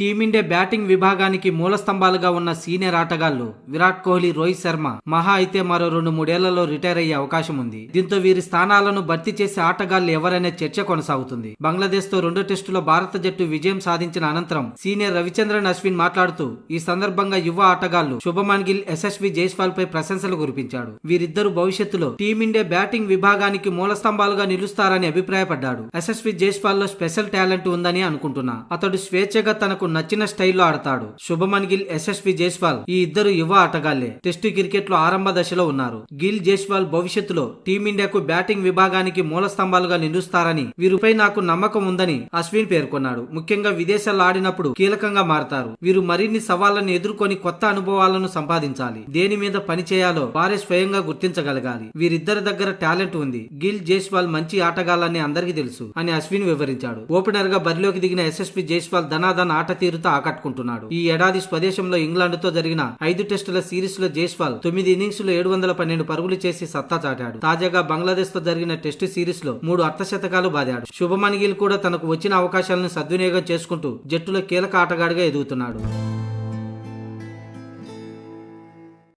Team India batting విభాగానికి మూల స్తంభాలుగా ఉన్న సీనియర్ ఆటగాళ్లు విరాట్ కోహ్లీ, రోహిత్ శర్మ మహా అయితే మరో 2-3 ఏళ్లలో రిటైర్ అయ్యే అవకాశం ఉంది. దీంతో వీరి స్థానాలను భర్తీ చేసే ఆటగాళ్లు ఎవరనే చర్చ కొనసాగుతుంది. బంగ్లాదేశ్ తో 2 టెస్టుల భారత జట్టు విజయం సాధించిన అనంతరం సీనియర్ రవిచంద్రన్ అశ్విన్ మాట్లాడుతూ ఈ సందర్భంగా యువ ఆటగాళ్లు శుభమన్ గిల్, యశస్వి జైస్వాల్ పై ప్రశంసలు కురిపించాడు. వీరిద్దరూ భవిష్యత్తులో టీమిండియా బ్యాటింగ్ విభాగానికి మూల స్తంభాలుగా నిలుస్తారని అభిప్రాయపడ్డాడు. యశస్వి జైస్వాల్ లో స్పెషల్ టాలెంట్ ఉందని అనుకుంటున్నా. అతడు స్వేచ్ఛగా తనకు నచ్చిన స్టైల్లో ఆడతాడు. శుభమన్ గిల్, యశస్వి జైస్వాల్ ఈ ఇద్దరు యువ ఆటగాళ్లే. టెస్టు క్రికెట్ లో ఆరంభ దశలో ఉన్నారు. గిల్, జైస్వాల్ భవిష్యత్తులో టీమిండియాకు బ్యాటింగ్ విభాగానికి మూల స్తంభాలుగా నిలుస్తారని, వీరిపై నాకు నమ్మకం ఉందని అశ్విన్ పేర్కొన్నాడు. ముఖ్యంగా విదేశాల్లో ఆడినప్పుడు కీలకంగా మారతారు. వీరు మరిన్ని సవాళ్లను ఎదుర్కొని కొత్త అనుభవాలను సంపాదించాలి. దేని మీద పని చేయాలో వారే స్వయంగా గుర్తించగలగాలి. వీరిద్దరి దగ్గర టాలెంట్ ఉంది. గిల్, జైస్వాల్ మంచి ఆటగాళ్లని అందరికీ తెలుసు అని అశ్విన్ వివరించాడు. ఓపెనర్ గా బరిలోకి దిగిన యశస్వి జైస్వాల్ ధనాధన ఆట తీరుతో ఆకట్టుకుంటున్నాడు. ఈ ఏడాది స్వదేశంలో ఇంగ్లాండ్ తో జరిగిన 5 టెస్టుల సిరీస్ లో జైస్వాల్ 9 ఇన్నింగ్స్ లో 712 పరుగులు చేసి సత్తా చాటాడు. తాజాగా బంగ్లాదేశ్ తో జరిగిన టెస్టు సిరీస్ లో 3 అర్ధశతకాలు బాదాడు. శుభమన్ గిల్ కూడా తనకు వచ్చిన అవకాశాలను సద్వినియోగం చేసుకుంటూ జట్టులో కీలక ఆటగాడిగా ఎదుగుతున్నాడు.